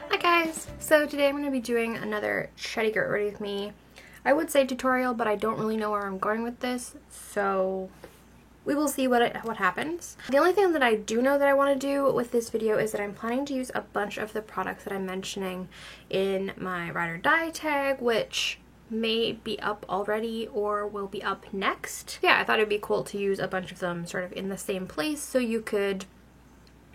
Hi guys! So today I'm going to be doing another Shetty Get Ready With Me. I would say tutorial, but I don't really know where I'm going with this, so we will see what happens. The only thing that I do know that I want to do with this video is that I'm planning to use a bunch of the products that I'm mentioning in my Ride or Die tag, which may be up already or will be up next. Yeah, I thought it'd be cool to use a bunch of them sort of in the same place so you could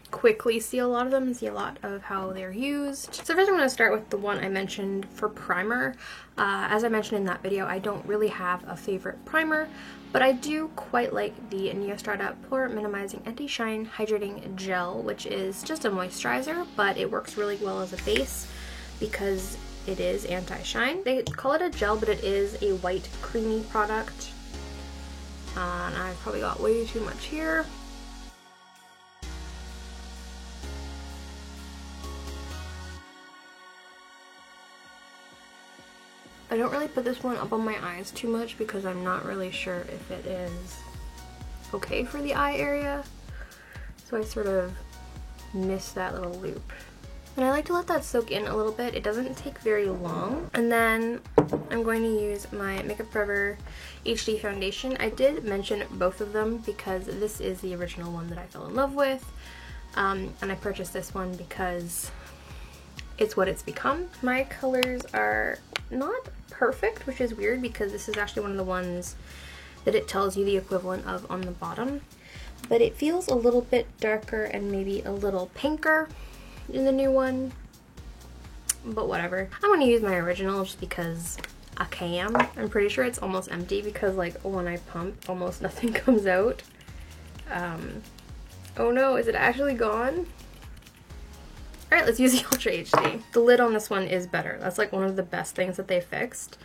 quickly see a lot of them and see a lot of how they're used. So first I'm going to start with the one I mentioned for primer. As I mentioned in that video, I don't really have a favorite primer, but I do quite like the Neostrata Pore Minimizing Anti-Shine Hydrating Gel, which is just a moisturizer, but it works really well as a base because it is anti-shine. They call it a gel, but it is a white creamy product. And I've probably got way too much here. I don't really put this one up on my eyes too much because I'm not really sure if it is okay for the eye area. So I sort of miss that little loop. And I like to let that soak in a little bit. It doesn't take very long. And then I'm going to use my Makeup Forever HD foundation. I did mention both of them because this is the original one that I fell in love with. And I purchased this one because it's what it's become. My colors are not perfect, which is weird because this is actually one of the ones that it tells you the equivalent of on the bottom. But it feels a little bit darker and maybe a little pinker in the new one. But whatever. I'm going to use my original just because I can. I'm pretty sure it's almost empty because like when I pump, almost nothing comes out. Oh no, is it actually gone? Alright, let's use the Ultra HD. The lid on this one is better. That's like one of the best things that they fixed,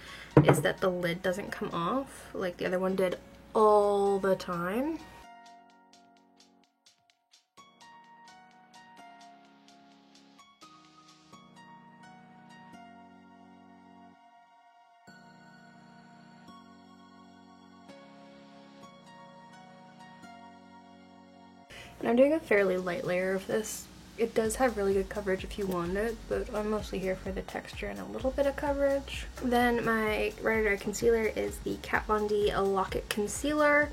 is that the lid doesn't come off like the other one did all the time. And I'm doing a fairly light layer of this. It does have really good coverage if you want it, but I'm mostly here for the texture and a little bit of coverage. Then my Ride or Die concealer is the Kat Von D Lock-It Concealer.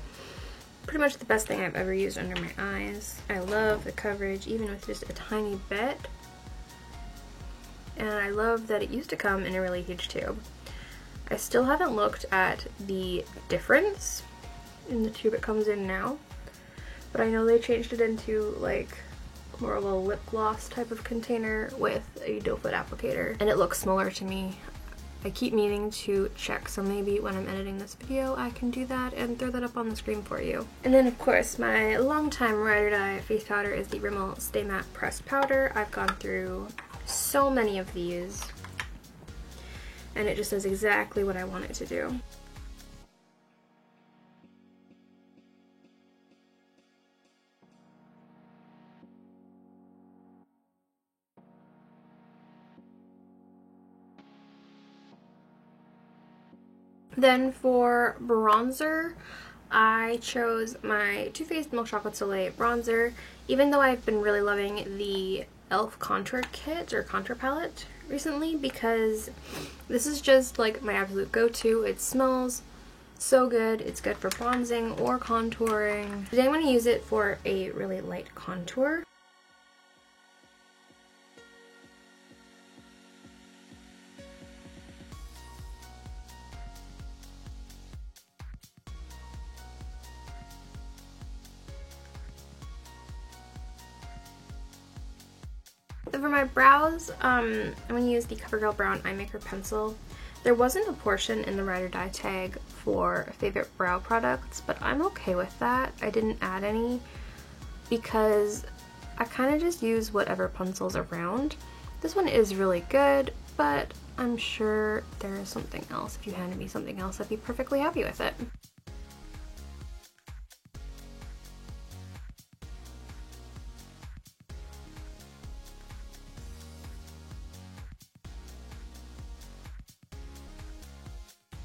Pretty much the best thing I've ever used under my eyes. I love the coverage, even with just a tiny bit. And I love that it used to come in a really huge tube. I still haven't looked at the difference in the tube it comes in now, but I know they changed it into like more of a lip gloss type of container with a doe foot applicator, and it looks smaller to me. I keep meaning to check, so maybe when I'm editing this video I can do that and throw that up on the screen for you. And then of course my longtime Ride or Die face powder is the Rimmel Stay Matte Pressed Powder. I've gone through so many of these and it just does exactly what I want it to do. Then for bronzer, I chose my Too Faced Milk Chocolate Soleil bronzer, even though I've been really loving the e.l.f. contour kit or contour palette recently because this is just like my absolute go-to. It smells so good. It's good for bronzing or contouring. Today I'm going to use it for a really light contour. So for my brows, I'm going to use the CoverGirl Brown Eye Maker Pencil. There wasn't a portion in the Ride or Die tag for favorite brow products, but I'm okay with that. I didn't add any because I kind of just use whatever pencils around. This one is really good, but I'm sure there is something else. If you handed me something else, I'd be perfectly happy with it.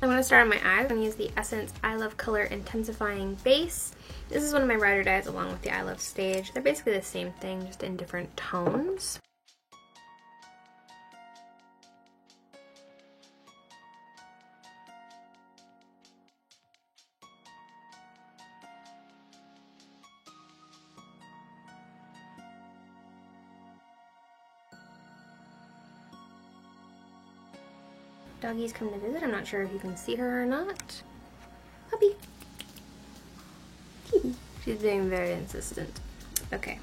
I'm going to start on my eyes. I'm going to use the Essence I Love Color Intensifying Base. This is one of my Ride or Dies along with the I Love Stage. They're basically the same thing, just in different tones. Doggy's come to visit. I'm not sure if you can see her or not. Puppy. She's being very insistent. Okay,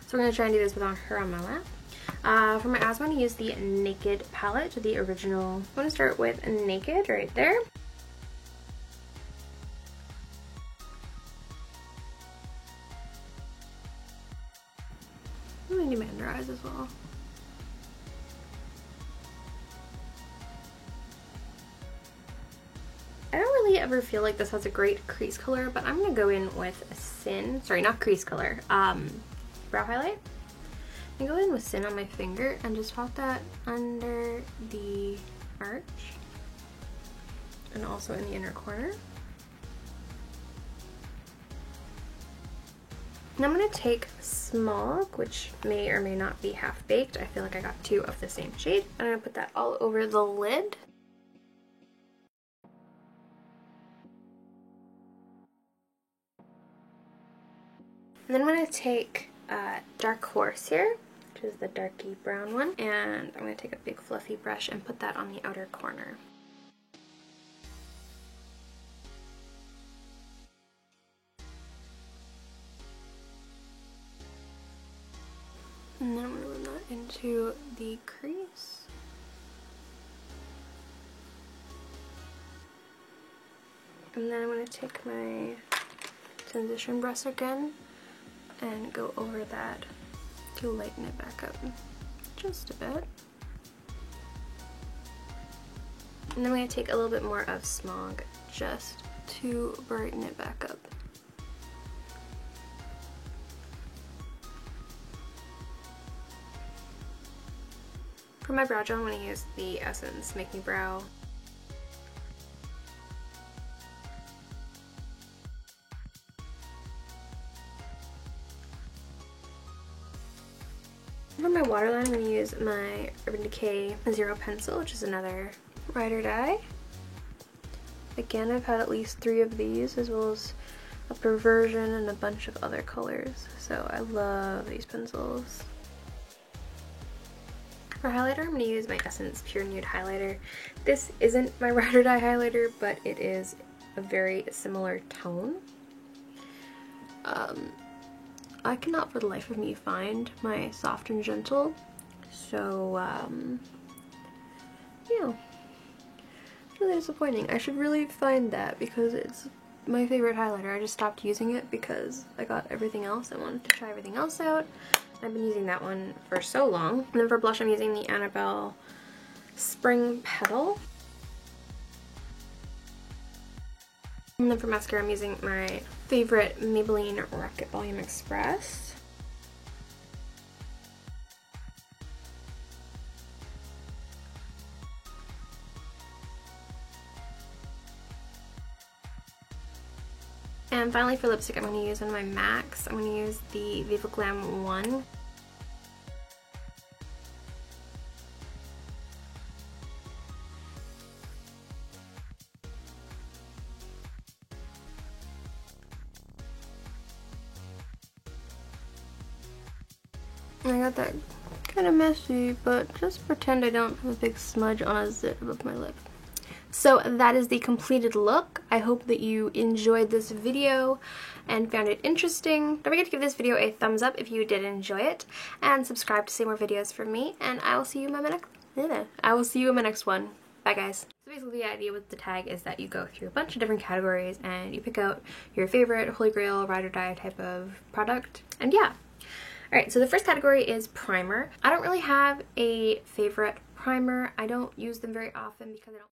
so we're gonna try and do this with her on my lap. For my eyes, I'm gonna use the Naked palette, the original. I'm gonna start with Naked right there. I'm gonna do my under eyes as well. I don't really ever feel like this has a great crease color, but I'm gonna go in with a Sin. Sorry, not crease color. Brow highlight. I go in with Sin on my finger and just pop that under the arch and also in the inner corner. And I'm gonna take Smog, which may or may not be half baked. I feel like I got two of the same shade. I'm gonna put that all over the lid. And then I'm going to take Dark Horse here, which is the darky brown one, and I'm going to take a big fluffy brush and put that on the outer corner. And then I'm going to run that into the crease. And then I'm going to take my transition brush again and go over that to lighten it back up just a bit. And then I'm going to take a little bit more of Smog just to brighten it back up. For my brow gel, I'm going to use the Essence Make Me Brow. For my waterline, I'm going to use my Urban Decay Zero Pencil, which is another ride or die. Again, I've had at least 3 of these, as well as a Perversion and a bunch of other colors, so I love these pencils. For highlighter, I'm going to use my Essence Pure Nude Highlighter. This isn't my ride or die highlighter, but it is a very similar tone. I cannot for the life of me find my Soft and Gentle, so yeah, it's really disappointing. I should really find that because it's my favorite highlighter. I just stopped using it because I got everything else. I wanted to try everything else out. I've been using that one for so long. And then for blush, I'm using the Annabelle Spring Petal. And then for mascara, I'm using my favorite Maybelline Rocket Volume Express. And finally for lipstick, I'm going to use on my MACs. I'm going to use the Viva Glam 1. I got that kind of messy, but just pretend I don't have a big smudge on a zit above my lip. So that is the completed look. I hope that you enjoyed this video and found it interesting. Don't forget to give this video a thumbs up if you did enjoy it, and subscribe to see more videos from me, and I will see you in my next one. Bye guys. So basically the idea with the tag is that you go through a bunch of different categories and you pick out your favorite holy grail ride or die type of product, and yeah. Alright, so the first category is primer. I don't really have a favorite primer. I don't use them very often because I don't